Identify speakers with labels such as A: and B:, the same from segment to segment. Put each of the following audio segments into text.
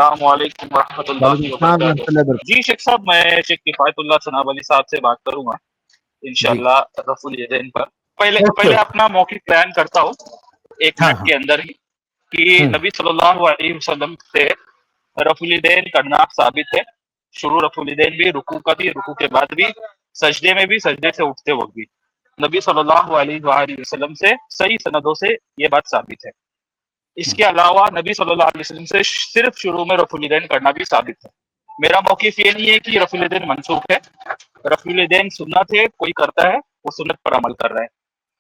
A: السلام علیکم ورحمۃ اللہ
B: وعلیکم السلام ورحمۃ
A: وبرکاتہ۔
B: اللہ وبرکاتہ۔
A: جی شیخ صاحب، میں شیخ کفایت اللہ ثناء علی صاحب سے بات کروں گا
B: جی
A: انشاءاللہ رفع الیدین پر۔
B: اوکے
A: پہلے اپنا موقف بیان کرتا ہوں ایک
B: ہاں
A: منٹ
B: ہاں
A: کے اندر ہی کہ نبی صلی اللہ علیہ وسلم سے رفع الیدین کرنا ثابت ہے۔ شروع رفع الیدین بھی، رکوع کا بھی، رکوع کے بعد بھی، سجدے میں بھی، سجدے سے اٹھتے وقت بھی نبی صلی اللہ علیہ وآلہ وسلم سے صحیح سندوں سے یہ بات ثابت ہے۔ اس کے علاوہ نبی صلی اللہ علیہ وسلم سے صرف شروع میں رفع الیدین کرنا بھی ثابت ہے۔ میرا موقف یہ نہیں ہے کہ رفع الیدین منسوخ ہے، رفع الیدین سنت ہے، کوئی کرتا ہے وہ سنت پر عمل کر رہا ہے،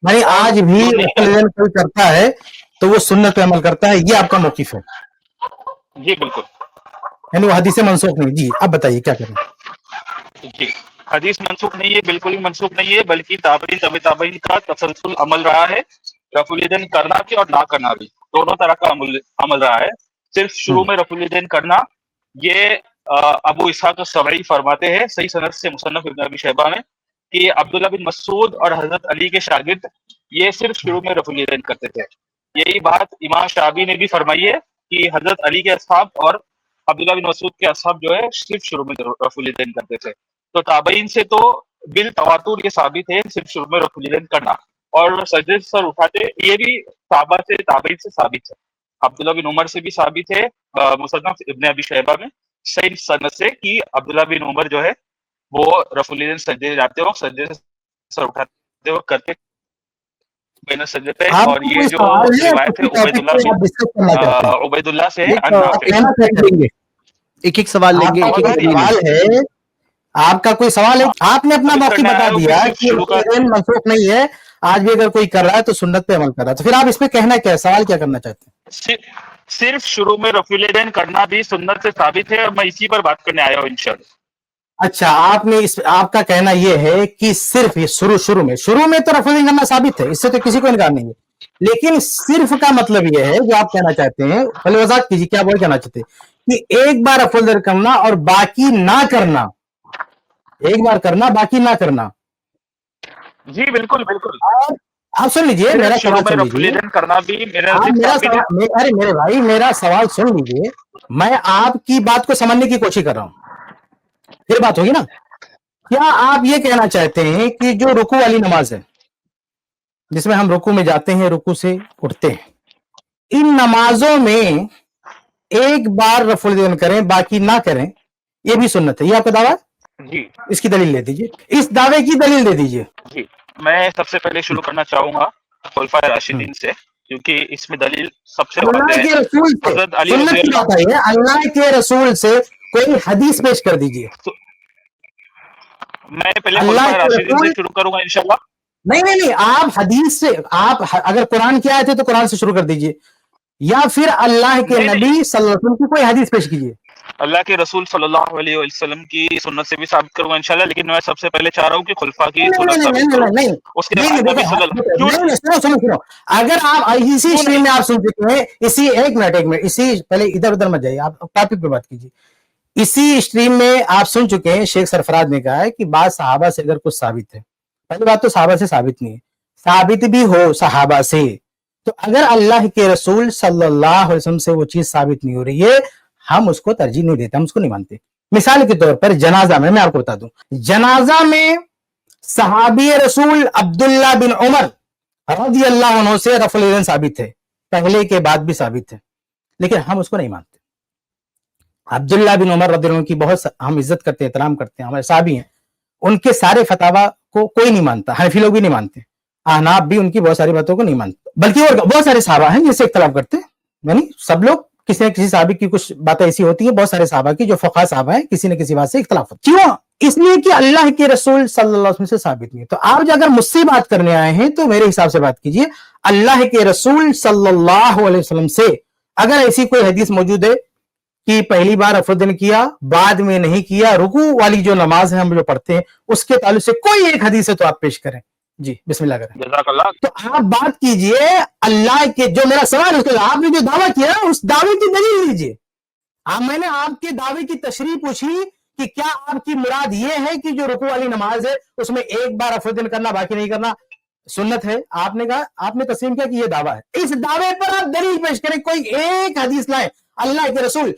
B: یعنی
A: اور
B: آج بھی
A: جو نہیں
B: رفع
A: کرتا۔
B: الیدین کوئی کرتا ہے تو وہ سنت پہ عمل کرتا ہے، یہ آپ کا موقف ہے،
A: جی بالکل
B: یعنی وہ حدیث منسوخ نہیں۔ جی اب بتائیے کیا کریں۔
A: جی، حدیث منسوخ نہیں ہے، بالکل ہی منسوخ نہیں ہے، بلکہ تابعین طبع تابعین کا تسلسل عمل رہا ہے۔ رفع الیدین کرنا بھی اور نہ کرنا بھی دونوں طرح کا عمل رہا ہے۔ صرف شروع میں رفع الیدین کرنا، یہ ابو اسحاق السبعی فرماتے ہیں صحیح سند سے مصنف ابن ابی شیبہ میں کہ عبداللہ بن مسعود اور حضرت علی کے شاگرد یہ صرف شروع میں رفع الیدین کرتے تھے۔ یہی بات امام شعبی نے بھی فرمائی ہے کہ حضرت علی کے اصحاب اور عبداللہ بن مسعود کے اصحاب جو ہے صرف شروع میں رفع الیدین کرتے تھے۔ تو تابعین سے تو بالتواتر یہ ثابت ہے صرف شروع میں رفع الیدین کرنا، اور سجدے سے سر اٹھاتے یہ بھی صحابہ سے تابعین سے ثابت ہے۔ عبداللہ بن عمر سے بھی ثابت ہے مصنف ابن ابی شیبہ میں صحیح سند سے کہ عبداللہ بن عمر جو ہے وہ رفع الیدین سجدے جاتے وقت سجدے سے سر اٹھاتے وقت کرتے بین سجدے پہ۔
B: آپ
A: اور
B: کو
A: یہ
B: کوئی
A: جو
B: سوال ہے
A: روایت ہے
B: ٹاپک پہ آپ ڈسکس کرنا چاہتے ہیں؟
A: عبید اللہ سے ہے
B: ایک
A: عن نافع۔
B: کہنا چاہیں گے،
C: ایک ایک سوال لیں
B: آپ
C: گے،
B: کا
C: ایک
B: کوئی
C: ایک دلیل
B: سوال ہے؟ آپ کا کوئی سوال ہے؟ آپ نے اپنا
A: ثابت
B: موقف
A: کرنے
B: بتا
A: آیا ہوں کہ
B: دیا
A: صرف
B: کہ
A: شروع
B: رفع
A: کا
B: الیدین منسوخ نہیں ہے، آج بھی اگر کوئی کر رہا ہے تو سنت پہ عمل کر رہا ہے، تو پھر آپ اس پہ کہنا کیا ہے، سوال کیا کرنا چاہتے ہیں؟
A: صرف شروع میں رفع الیدین کرنا بھی سنت سے ثابت ہے، اور میں اسی پر بات کرنے آیا ہوں انشاءاللہ۔
B: اچھا، آپ کا کہنا یہ ہے کہ صرف یہ شروع میں تو رفع الیدین کرنا ثابت ہے، اس سے تو کسی کو انکار نہیں ہے، لیکن صرف کا مطلب یہ ہے جو آپ کہنا چاہتے ہیں، پہلے وضاحت کیجیے کیا وہ کہنا چاہتے ہیں کہ ایک بار رفع الیدین کرنا اور باقی نہ کرنا، ایک بار کرنا باقی نہ کرنا۔
A: جی بالکل بالکل،
B: اور آپ سن لیجئے،
A: صرف
B: میرا
A: شروع
B: سوال
A: میں
B: سن
A: رفع
B: لیجئے،
A: الیدین کرنا بھی میرے
B: آپ
A: نزدیک
B: میرا
A: ثابت ہے۔
B: سوال، ارے میرے بھائی میرا سوال سن لیجئے، میں آپ کی بات کو سمجھنے کی کوشش کر رہا ہوں، پھر بات ہوگی نا۔ کیا آپ یہ کہنا چاہتے ہیں کہ جو رکوع والی نماز ہے جس میں ہم رکوع میں جاتے ہیں، رکوع سے اٹھتے ہیں، ان نمازوں میں ایک بار رفع الیدین کریں باقی نہ کریں یہ بھی سنت ہے، یہ آپ کا دعویٰ ہے؟
A: جی
B: اس کی دلیل دے دیجئے، اس دعوے کی دلیل دے دیجئے۔
A: جی، میں سب سے پہلے شروع کرنا چاہوں گا خلفائے راشدین سے، کیونکہ اس میں دلیل سب سے واضح
B: اللہ
A: ہے۔
B: کے رسول سے،
A: حضرت علی رضی
B: سنت کی
A: اللہ،
B: بات آئی ہے، اللہ کے رسول سے کوئی حدیث پیش کر دیجئے۔
A: میں پہلے
B: اللہ
A: خلفائے
B: کے
A: راشدین سے
B: رسول،
A: شروع کروں گا انشاءاللہ۔
B: نہیں، آپ حدیث سے، آپ اگر قرآن کی آیت ہے تو قرآن سے شروع کر دیجئے، یا پھر اللہ کے
A: نہیں نہیں،
B: نبی صلی اللہ علیہ وسلم کی کوئی حدیث پیش کیجئے۔
A: اللہ کے رسول صلی اللہ علیہ وسلم کی سنت سے بھی ثابت کروں گا انشاءاللہ، لیکن میں سب سے پہلے چاہ رہا ہوں کہ خلفاء کی سنت ثابت کروں،
B: نہیں
A: اس کے بعد نبی صلی اللہ کیوں
B: نہیں، سنو، اگر آپ اسی
A: کیوں
B: اسٹریم
A: نہیں؟
B: میں آپ سن چکے ہیں، ایک منٹ، اسی پہلے ادھر ادھر مت جائیے، آپ ٹاپک پہ بات کیجئے۔ اسی اسٹریم میں آپ سن چکے ہیں شیخ سرفراز نے کہا ہے کہ بعض صحابہ سے اگر کچھ ثابت ہے، پہلی بات تو صحابہ سے ثابت نہیں ہے، ثابت بھی ہو صحابہ سے، تو اگر اللہ کے رسول صلی اللہ علیہ وسلم سے وہ چیز ثابت نہیں ہو رہی ہے، ہم اس کو ترجیح نہیں دیتے، ہم اس کو نہیں مانتے۔ مثال کے طور پر جنازہ میں آپ کو بتا دوں، جنازہ میں صحابی رسول عبداللہ بن عمر رضی اللہ عنہ سے رفع الیدین ثابت ہے، پہلے کے بعد بھی ثابت ہے، لیکن ہم اس کو نہیں مانتے۔ عبداللہ بن عمر رضی اللہ عنہ کی بہت ہم عزت کرتے ہیں، احترام کرتے ہیں، ہمارے صحابی ہیں، ان کے سارے فتاوا کو کوئی نہیں مانتا، حنفی لوگ بھی نہیں مانتے، احناف بھی ان کی بہت ساری باتوں کو نہیں مانتے، بلکہ اور بہت سارے صحابہ ہیں جس سے اختلاف کرتے ہیں، یعنی سب لوگ کسی نہ کسی صحابی کی کچھ باتیں ایسی ہوتی ہیں، بہت سارے صحابہ کی جو فقہ صحابہ ہیں کسی نہ کسی بات سے اختلاف ہوتا ہے، کیوں؟ اس لیے کہ اللہ کے رسول صلی اللہ علیہ وسلم سے ثابت نہیں ہے۔ تو آپ جو اگر مجھ سے بات کرنے آئے ہیں تو میرے حساب سے بات کیجئے، اللہ کے رسول صلی اللہ علیہ وسلم سے اگر ایسی کوئی حدیث موجود ہے کہ پہلی بار رفع الیدین کیا بعد میں نہیں کیا، رکوع والی جو نماز ہے ہم جو پڑھتے ہیں اس کے تعلق سے کوئی ایک حدیث ہے تو آپ پیش کریں، جی بسم اللہ کریں۔
A: جزاک اللہ۔
B: تو آپ بات کیجئے اللہ کے، جو میرا سوال ہے آپ نے جو دعویٰ کیا اس دعوے کی دلیل دیجئے۔ میں نے آپ کے دعوے کی تشریح پوچھی کہ کیا آپ کی مراد یہ ہے کہ جو رکوع والی نماز ہے اس میں ایک بار رفع الیدین کرنا باقی نہیں کرنا سنت ہے؟ آپ نے کہا، آپ نے تسلیم کیا کہ یہ دعویٰ ہے، اس دعوے پر آپ دلیل پیش کریں، کوئی ایک حدیث لائیں اللہ کے رسول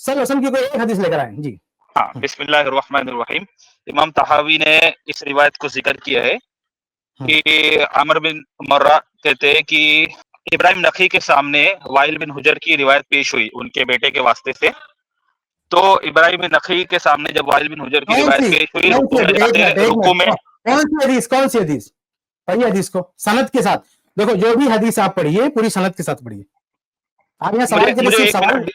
B: صلی اللہ علیہ وسلم کی کوئی ایک حدیث لے کر آئیں جی.
A: ہاں بسم اللہ الرحمن الرحیم. امام طحاوی نے اس روایت کو ذکر کیا ہے کہ عمر بن مرہ کہتے ہیں کہ ابراہیم نخعی کے سامنے وائل بن حجر کی روایت پیش ہوئی ان کے بیٹے کے واسطے سے. تو ابراہیم نخعی کے سامنے جب وائل بن حجر کی روایت پیش ہوئی رکوع میں
B: کون سی حدیث پڑھیے حدیث کو سند کے ساتھ. دیکھو جو بھی حدیث آپ پڑھیے پوری سند کے ساتھ پڑھیے. آپ یہاں سوال کے لیے سوال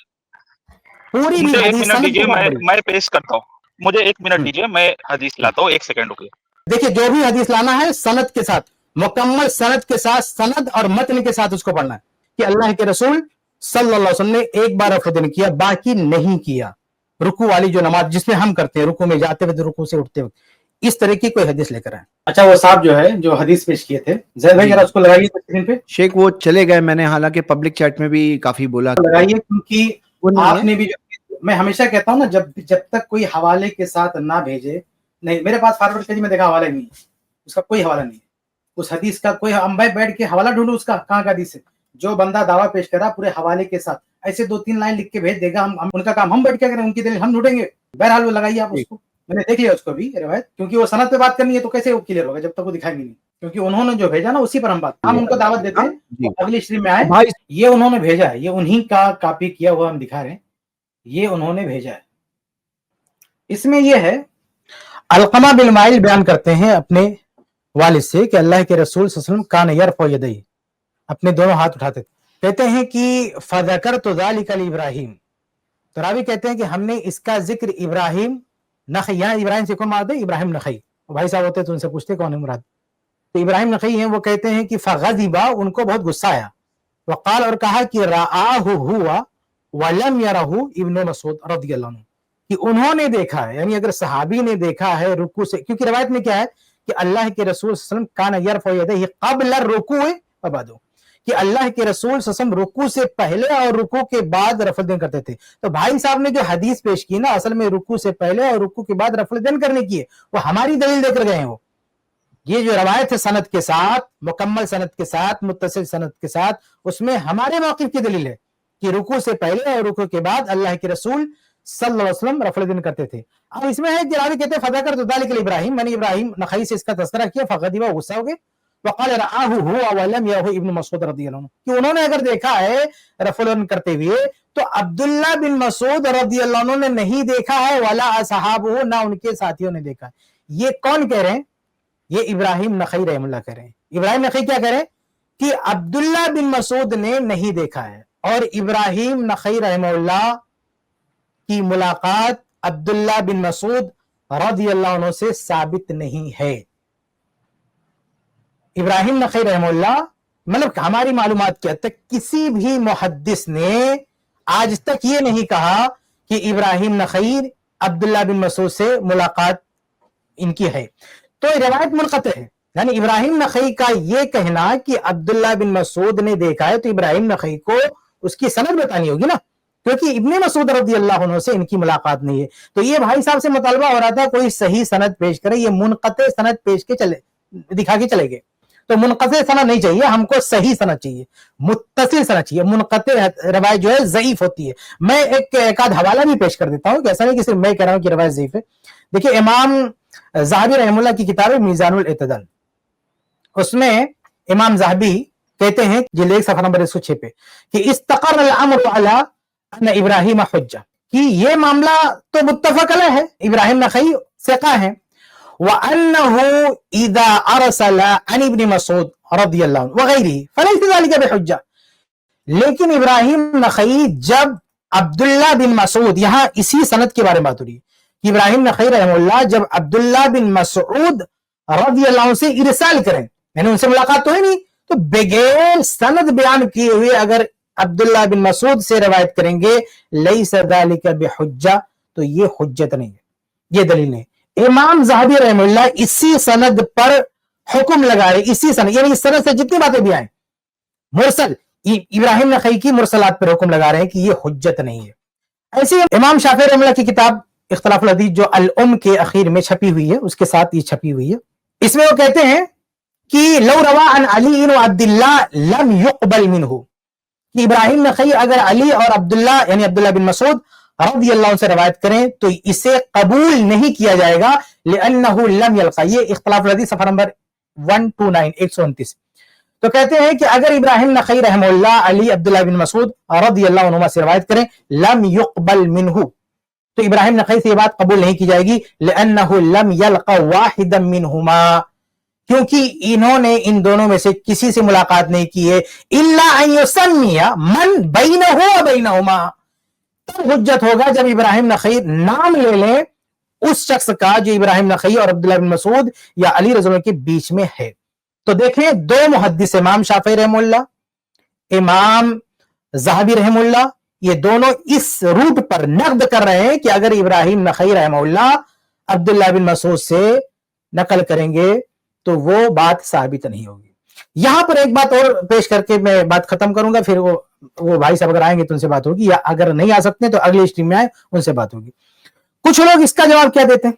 B: پوری بھی حدیث سند کے ساتھ پڑھیے.
A: میں پیش کرتا ہوں, مجھے 1 منٹ دیجیے, میں حدیث لاتا ہوں, 1 سیکنڈ رکیے.
B: دیکھیے جو بھی حدیث لانا ہے سند کے ساتھ, مکمل سند کے ساتھ, سند اور متن کے ساتھ اس کو پڑھنا ہے کہ اللہ کے رسول صلی اللہ علیہ وسلم نے ایک بار رفع یدین کیا, باقی نہیں کیا. رکوع والی جو نماز جس میں ہم کرتے ہیں, رکوع میں جاتے ہوئے رکوع سے اٹھتے وقت, اس طرح کی کوئی حدیث لے کر آئے. اچھا وہ صاحب جو ہے جو حدیث پیش کیے تھے زید بھائی ذرا اس کو لگائیے اسکرین پہ.
C: شیخ وہ چلے گئے, میں نے حالانکہ پبلک چیٹ میں بھی کافی بولا.
B: لگائیے کیونکہ آپ نے بھی, میں ہمیشہ کہتا ہوں نا جب تک کوئی حوالے کے ساتھ نہ بھیجے, نہیں میرے پاس فارورڈ کیجیے, میں دیکھا حوالہ نہیں ہے, اس کا کوئی حوالہ نہیں ہے, اس حدیث کا کوئی, ہم بھائی بیٹھ کے حوالہ ڈھونڈو اس کا کہاں کا حدیث ہے. جو بندہ دعویٰ پیش کرا پورے حوالے کے ساتھ ایسے 2-3 لائن لکھ کے بھیج دے گا, ہم ان کا کام ہم بیٹھ کے کریں, ان کی دلیل ہم ڈھونڈیں گے. بہرحال وہ لگائیے آپ اس کو, میں نے دیکھ لیا اس کو بھی روایت, کیونکہ وہ سند پہ بات کرنی ہے تو کیسے وہ کلیئر ہوگا جب تک وہ دکھائیں گے نہیں, کیونکہ انہوں نے جو بھیجا نا اسی پر ہم بات, ہم ان کو دعوت دیتے ہیں اگلی اسٹریم میں آئے. یہ انہوں نے بھیجا ہے, یہ انہی کا کاپی کیا ہوا ہم دکھا رہے ہیں, یہ انہوں نے بھیجا ہے. اس میں یہ ہے علقمہ بن وائل بیان کرتے ہیں اپنے والد سے کہ اللہ کے رسول صلی اللہ علیہ وسلم کان یرفع یدیہ, اپنے دونوں ہاتھ اٹھاتے تھے. کہتے ہیں کہ فذکرت ذلک لابراہیم, تو راوی کہتے ہیں کہ ہم نے اس کا ذکر ابراہیم نخعی, یہاں ابراہیم سے کون مراد ہے, ابراہیم نخعی, بھائی صاحب ہوتے تو ان سے پوچھتے کون ہے مراد, تو ابراہیم نخعی ہیں. وہ کہتے ہیں کہ فغضب, ان کو بہت غصہ آیا, وقال, اور کہا کہ رآہ ہوا ولم یرہ ابن مسعود رضی اللہ عنہ, کہ انہوں نے دیکھا ہے, یعنی اگر صحابی نے دیکھا ہے رکوع سے, کیونکہ روایت میں کیا ہے کہ اللہ کے رسول صلی اللہ علیہ وسلم کان یرفع یدیہ قبل الرکوع وبعد, کہ اللہ کے رسول صلی اللہ علیہ وسلم رکوع سے پہلے اور رکوع کے بعد رفع یدین کرتے تھے. تو بھائی صاحب نے جو حدیث پیش کی نا, اصل میں رکوع سے پہلے اور رکوع کے بعد رفع یدین کرنے کی ہے, وہ ہماری دلیل دے کر گئے ہیں. وہ یہ جو روایت ہے سند کے ساتھ, مکمل سند کے ساتھ, متصل سند کے ساتھ, اس میں ہمارے موقف کی دلیل ہے کہ رکوع سے پہلے اور رکوع کے بعد اللہ کے رسول صلی اللہ علیہ وسلم رفع یدین کرتے تھے. اب اس میں ہے کہ راوی کہتے ہیں فذکرت ذلک لابراہیم, میں نے ابراہیم نخعی سے اس کا تذکرہ کیا, فغضب, غصہ ہو گئے, وقال رآہ ہوا ولم یرہ ابن مسعود رضی اللہ عنہ, کہ انہوں نے اگر دیکھا ہے رفع یدین کرتے ہوئے تو عبداللہ بن مسعود رضی اللہ عنہ نے نہیں دیکھا ہے, ولا اصحابہ, نہ ان کے ساتھیوں نے دیکھا ہے. یہ کون کہہ رہے ہیں, یہ ابراہیم نخعی رحمہ اللہ کہہ رہے ہیں. ابراہیم نخعی کیا کہہ رہے ہیں کہ عبداللہ بن مسعود نے نہیں دیکھا ہے, اور ابراہیم نخعی رحمہ اللہ کی ملاقات عبداللہ بن مسعود رضی اللہ عنہ سے ثابت نہیں ہے. ابراہیم نخعی رحمہ اللہ, مطلب ہماری معلومات کے حد تک کسی بھی محدث نے آج تک یہ نہیں کہا کہ ابراہیم نخعی عبداللہ بن مسعود سے ملاقات ان کی ہے. تو روایت منقطع ہے, یعنی ابراہیم نخعی کا یہ کہنا کہ عبداللہ بن مسعود نے دیکھا ہے, تو ابراہیم نخعی کو اس کی سند بتانی ہوگی نا, کیونکہ ابن مسعود رضی اللہ عنہ سے ان کی ملاقات نہیں ہے. تو یہ بھائی صاحب سے مطالبہ ہو رہا تھا کوئی صحیح سند پیش کرے, یہ منقطع سند پیش کے چلے دکھا کے چلے گئے. تو منقطع سند نہیں چاہیے ہم کو, صحیح سند چاہیے, متصل سند چاہیے. منقطع روایت جو ہے ضعیف ہوتی ہے. میں ایک آدھ حوالہ بھی پیش کر دیتا ہوں, کہ ایسا نہیں کہ صرف میں کہہ رہا ہوں کہ روایت ضعیف ہے. دیکھیں امام ذہبی رحمہ اللہ کی کتاب ہے میزان الاعتدال, اس میں امام ذہبی کہتے ہیں جلد 1 صفحہ نمبر 106 پہ کہ استقر الامر علی ان ابراہیم حجہ, کہ یہ معاملہ تو متفق علیہ ہے, ابراہیم نخعی ثقہ ہیں, وَأَنَّهُ إِذَا أَرْسَلَ عَنِ ابْنِ مَسْعُودٍ رضی اللہ عنہ وغیرہ فَلَيْسَ ذَلِكَ بِحُجَّةٍ. لیکن ابراہیم نخعی جب عبداللہ بن مسعود, یہاں اسی سند کے بارے میں بات ہو رہی ہے کہ ابراہیم نخعی رحمہ اللہ جب عبداللہ بن مسعود رضی اللہ عنہ سے ارسال کریں, یعنی ان سے ملاقات تو ہے نہیں, تو بغیر سند بیان کیے ہوئے اگر عبداللہ بن مسعود سے روایت کریں گے لیس ذالک بحجہ, تو یہ حجت نہیں ہے, یہ دلیل نہیں. امام ذہبی رحمہ اللہ اسی سند پر حکم لگا رہے, اسی سند, یعنی اس سند سے جتنی باتیں بھی آئیں مرسل, ابراہیم نخعی کی مرسلات پر حکم لگا رہے ہیں کہ یہ حجت نہیں ہے. ایسے امام شافعی رحمہ اللہ کی کتاب اختلاف الحدیث جو الام کے اخیر میں چھپی ہوئی ہے, اس کے ساتھ یہ چھپی ہوئی ہے, اس میں وہ کہتے ہیں کہ لو روا عن علی و عبداللہ لم يقبل منہ, کہ ابراہیم نخعی اگر علی اور عبداللہ یعنی عبداللہ بن مسعود رضی اللہ عنہ سے روایت کریں تو اسے قبول نہیں کیا جائے گا لأنه لم يلقى. یہ اختلاف الحدیث صفحہ نمبر 129. تو کہتے ہیں کہ اگر ابراہیم نخعی رحمہ اللہ علی عبداللہ بن مسعود رضی اللہ عنہما سے روایت کریں لم يقبل منہ, تو ابراہیم نخعی سے یہ بات قبول نہیں کی جائے گی لأنه لم يلقى واحدا منہما, کیونکہ انہوں نے ان دونوں میں سے کسی سے ملاقات نہیں کی ہے. الا ان یسمی من بینہ و بینہما, تب حجت ہوگا جب ابراہیم نخعی نام لے لیں اس شخص کا جو ابراہیم نخعی اور عبداللہ بن مسعود یا علی رضی اللہ عنہ کے بیچ میں ہے. تو دیکھیں دو محدث, امام شافعی رحمہ اللہ, امام ذہبی رحمہ اللہ, یہ دونوں اس روٹ پر نقد کر رہے ہیں کہ اگر ابراہیم نخعی رحمہ اللہ عبداللہ بن مسعود سے نقل کریں گے تو وہ بات ثابت نہیں ہوگی. یہاں پر ایک بات اور پیش کر کے میں بات ختم کروں گا, پھر وہ بھائی صاحب اگر آئیں گے تو ان سے بات ہوگی, یا اگر نہیں آ سکتے تو اگلی اسٹریم میں آئے ان سے بات ہوگی. کچھ لوگ اس کا جواب کیا دیتے ہیں,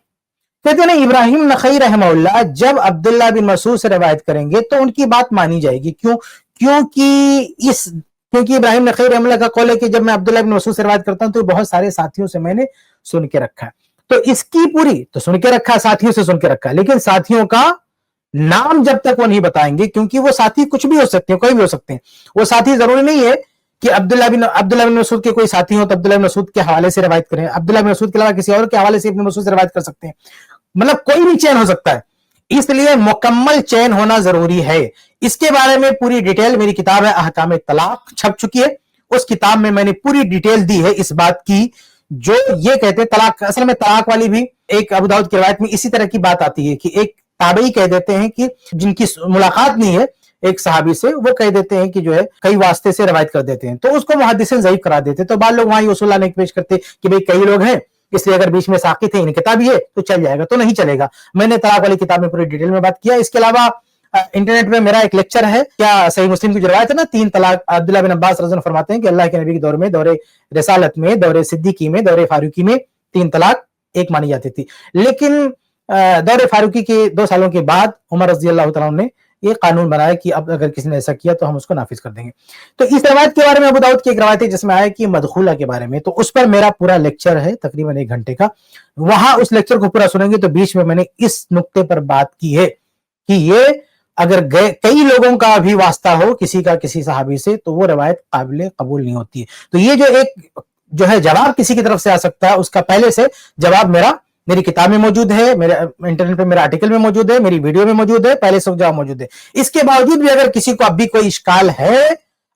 B: کہتے ہیں ابراہیم نخعی رحمہ اللہ جب عبداللہ بن مسعود سے روایت کریں گے تو ان کی بات مانی جائے گی. کیوں؟ کیونکہ ابراہیم نخعی رحمہ اللہ کا قول ہے کہ جب میں عبداللہ بن مسعود سے روایت کرتا ہوں تو بہت سارے ساتھیوں سے میں نے سن کے رکھا ہے. تو اس کی پوری تو سن کے رکھا, ساتھیوں سے سن کے رکھا, لیکن ساتھیوں کا نام جب تک وہ نہیں بتائیں گے, کیونکہ وہ ساتھی کچھ بھی ہو سکتے ہیں, کوئی بھی ہو سکتے ہیں. وہ ساتھی ضروری نہیں ہے کہ عبداللہ بن مسعود کے کوئی ساتھی ہو تو عبداللہ بن مسعود کے حوالے سے روایت کریں, عبداللہ بن مسعود کے علاوہ کسی اور کے حوالے سے ابن مسعود سے روایت کر سکتے ہیں. مطلب کوئی بھی چین ہو سکتا ہے, اس لیے مکمل چین ہونا ضروری ہے. اس کے بارے میں پوری ڈیٹیل میری کتاب ہے احکام طلاق چھپ چکی ہے. اس کتاب میں نے پوری ڈیٹیل دی ہے اس بات کی, جو یہ کہتے ہیں طلاق, اصل میں طلاق والی بھی ایک ابو داؤد کی روایت میں اسی طرح کی بات آتی ہے کہ ایک تابعی کہہ دیتے ہیں کہ جن کی ملاقات نہیں ہے ایک صحابی سے, وہ کہہ دیتے ہیں کہ جو ہے کئی واسطے سے روایت کر دیتے ہیں, تو اس کو محدثین ضعیف کرا دیتے. تو بعض لوگ وہاں یہ اصول نہیں پیش کرتے کہ بھئی کئی لوگ ہیں اس لیے اگر بیچ میں ساقط ہے, ان کتابی ہے تو چل جائے گا, تو نہیں چلے گا. میں نے طلاق والی کتاب میں پوری ڈیٹیل میں بات کیا. اس کے علاوہ انٹرنیٹ پہ میرا ایک لیکچر ہے, کیا صحیح مسلم کی جو روایت ہے نا 3 طلاق, عبداللہ بن عباس رضی اللہ عنہ فرماتے ہیں کہ اللہ کے نبی کے دور میں, دور رسالت میں, دور صدیقی میں, دور فاروقی میں 3 طلاق ایک مانی جاتی تھی. لیکن دور فاروقی کے 2 سالوں کے بعد عمر رضی اللہ تعالیٰ عنہ نے یہ قانون بنایا کہ اب اگر کسی نے ایسا کیا تو ہم اس کو نافذ کر دیں گے. تو اس روایت کے بارے میں ابو داؤد کی ایک روایت ہے جس میں آیا کہ مدخولہ کے بارے میں, تو اس پر میرا پورا لیکچر ہے تقریباً 1 گھنٹے کا. وہاں اس لیکچر کو پورا سنیں گے تو بیچ میں نے اس نقطے پر بات کی ہے کہ یہ اگر کئی لوگوں کا بھی واسطہ ہو کسی کا کسی صحابی سے تو وہ روایت قابل قبول نہیں ہوتی ہے. تو یہ جو ہے جواب کسی کی طرف سے آ سکتا ہے, اس کا پہلے سے جواب میری کتاب میں موجود ہے, میرے انٹرنیٹ پہ میرا آرٹیکل میں موجود ہے, میری ویڈیو میں موجود ہے, پہلے سے جواب موجود ہے. اس کے باوجود بھی اگر کسی کو اب بھی کوئی اشکال ہے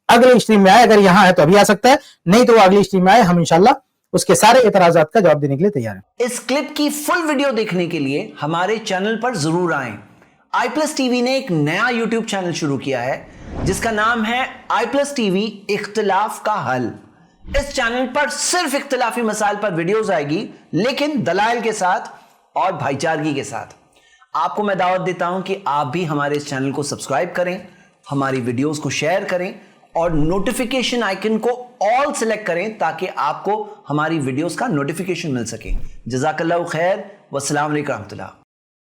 B: اگلی اسٹریم میں آئے, اگر یہاں ہے تو ابھی آ سکتا ہے, نہیں تو وہ اگلی اسٹریم میں آئے, ہم انشاءاللہ اس کے سارے اعتراضات کا جواب دینے کے لیے تیار ہیں.
D: اس کلپ کی فل ویڈیو دیکھنے کے لیے ہمارے چینل پر ضرور آئیں. آئی پلس ٹی وی نے ایک نیا یوٹیوب چینل شروع کیا ہے جس کا نام ہے آئی پلس ٹی وی اختلاف کا حل. اس چینل پر صرف اختلافی مسائل پر ویڈیوز آئے گی, لیکن دلائل کے ساتھ اور بھائی چارگی کے ساتھ. آپ کو میں دعوت دیتا ہوں کہ آپ بھی ہمارے اس چینل کو سبسکرائب کریں, ہماری ویڈیوز کو شیئر کریں اور نوٹیفیکیشن آئیکن کو آل سلیکٹ کریں تاکہ آپ کو ہماری ویڈیوز کا نوٹیفیکیشن مل سکے. جزاک اللہ خیر, والسلام علیکم ورحمۃ اللہ.